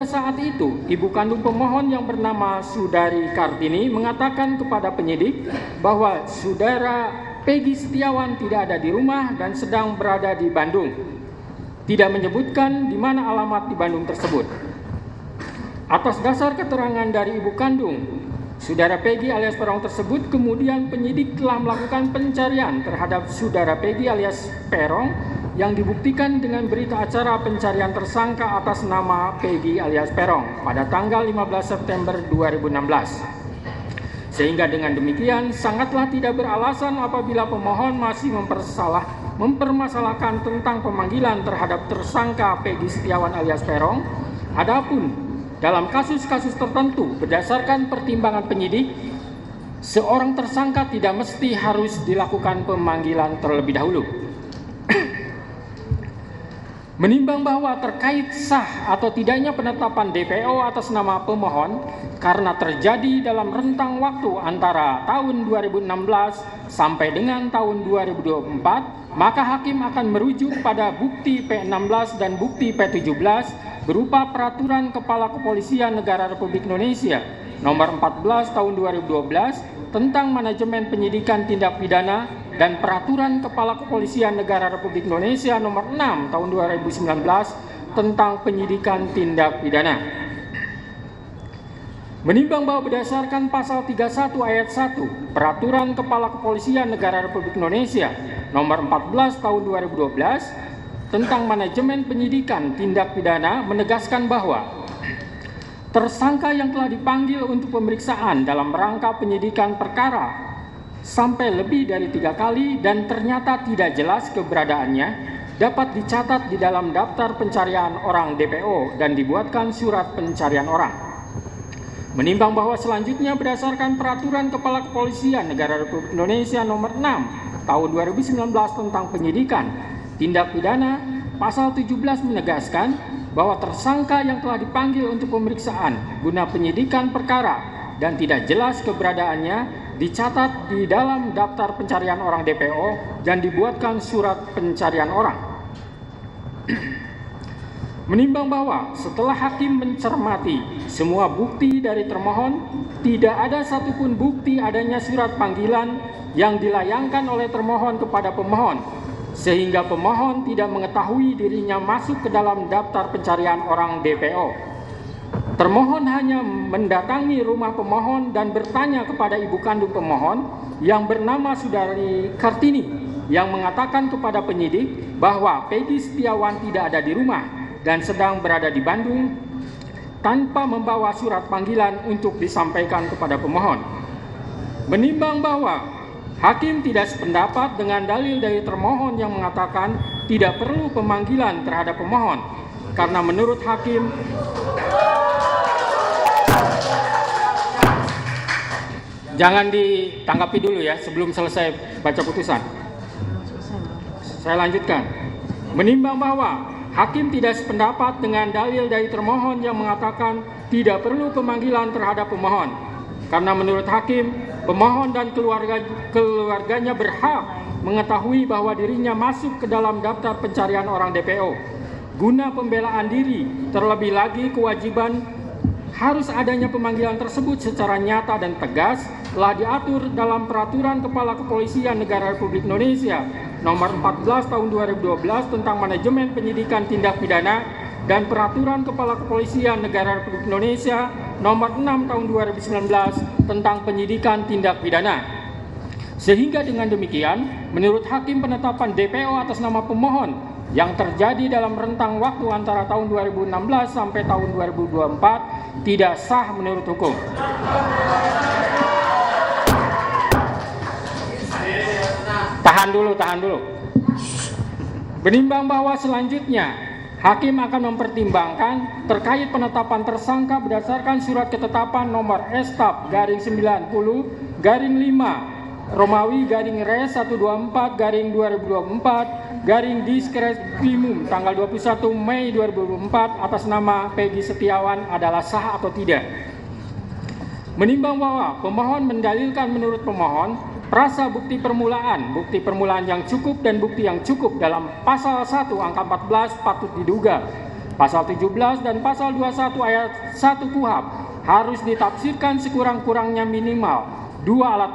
saat itu, ibu kandung pemohon yang bernama Sudari Kartini mengatakan kepada penyidik bahwa saudara Peggy Setiawan tidak ada di rumah dan sedang berada di Bandung. Tidak menyebutkan di mana alamat di Bandung tersebut. Atas dasar keterangan dari ibu kandung, saudara Peggy alias Peron tersebut, kemudian penyidik telah melakukan pencarian terhadap saudara Peggy alias Peron yang dibuktikan dengan berita acara pencarian tersangka atas nama Peggy alias Peron pada tanggal 15 September 2016. Sehingga dengan demikian sangatlah tidak beralasan apabila pemohon masih mempermasalahkan tentang pemanggilan terhadap tersangka Peggy Setiawan alias Peron. Adapun dalam kasus-kasus tertentu berdasarkan pertimbangan penyidik, seorang tersangka tidak mesti harus dilakukan pemanggilan terlebih dahulu. Menimbang bahwa terkait sah atau tidaknya penetapan DPO atas nama pemohon karena terjadi dalam rentang waktu antara tahun 2016 sampai dengan tahun 2024, maka hakim akan merujuk pada bukti P16 dan bukti P17 berupa Peraturan Kepala Kepolisian Negara Republik Indonesia Nomor 14 Tahun 2012 tentang Manajemen Penyidikan Tindak Pidana dan Peraturan Kepala Kepolisian Negara Republik Indonesia Nomor 6 Tahun 2019 tentang Penyidikan Tindak Pidana. Menimbang bahwa berdasarkan pasal 31 ayat 1 Peraturan Kepala Kepolisian Negara Republik Indonesia Nomor 14 Tahun 2012 tentang Manajemen Penyidikan Tindak Pidana menegaskan bahwa tersangka yang telah dipanggil untuk pemeriksaan dalam rangka penyidikan perkara sampai lebih dari 3 kali dan ternyata tidak jelas keberadaannya dapat dicatat di dalam daftar pencarian orang DPO dan dibuatkan surat pencarian orang. Menimbang bahwa selanjutnya berdasarkan Peraturan Kepala Kepolisian Negara Republik Indonesia Nomor 6 Tahun 2019 tentang Penyidikan Tindak Pidana, pasal 17 menegaskan bahwa tersangka yang telah dipanggil untuk pemeriksaan guna penyidikan perkara dan tidak jelas keberadaannya dicatat di dalam daftar pencarian orang DPO dan dibuatkan surat pencarian orang. Menimbang bahwa setelah hakim mencermati semua bukti dari termohon, tidak ada satupun bukti adanya surat panggilan yang dilayangkan oleh termohon kepada pemohon, sehingga pemohon tidak mengetahui dirinya masuk ke dalam daftar pencarian orang DPO. Termohon hanya mendatangi rumah pemohon dan bertanya kepada ibu kandung pemohon yang bernama Sudari Kartini yang mengatakan kepada penyidik bahwa Peggy Setiawan tidak ada di rumah dan sedang berada di Bandung tanpa membawa surat panggilan untuk disampaikan kepada pemohon. Menimbang bahwa hakim tidak sependapat dengan dalil dari termohon yang mengatakan tidak perlu pemanggilan terhadap pemohon karena menurut hakim jangan ditanggapi dulu ya sebelum selesai baca putusan. Saya lanjutkan. Menimbang bahwa hakim tidak sependapat dengan dalil dari termohon yang mengatakan tidak perlu pemanggilan terhadap pemohon karena menurut hakim pemohon dan keluarganya berhak mengetahui bahwa dirinya masuk ke dalam daftar pencarian orang DPO guna pembelaan diri. Terlebih lagi kewajiban harus adanya pemanggilan tersebut secara nyata dan tegas telah diatur dalam Peraturan Kepala Kepolisian Negara Republik Indonesia Nomor 14 Tahun 2012 tentang Manajemen Penyidikan Tindak Pidana dan Peraturan Kepala Kepolisian Negara Republik Indonesia Nomor 6 Tahun 2019 tentang Penyidikan Tindak Pidana. Sehingga dengan demikian, menurut hakim penetapan DPO atas nama pemohon yang terjadi dalam rentang waktu antara tahun 2016 sampai tahun 2024 tidak sah menurut hukum. Tahan dulu. Menimbang bahwa selanjutnya hakim akan mempertimbangkan terkait penetapan tersangka berdasarkan surat ketetapan nomor S/90/5 Romawi /Res 124/2024 Diskrimum tanggal 21 Mei 2024 atas nama Peggy Setiawan adalah sah atau tidak. Menimbang bahwa pemohon mendalilkan menurut pemohon prasa bukti permulaan yang cukup dan bukti yang cukup dalam pasal 1 angka 14 patut diduga Pasal 17 dan Pasal 21 ayat 1 KUHP harus ditafsirkan sekurang-kurangnya minimal 2 alat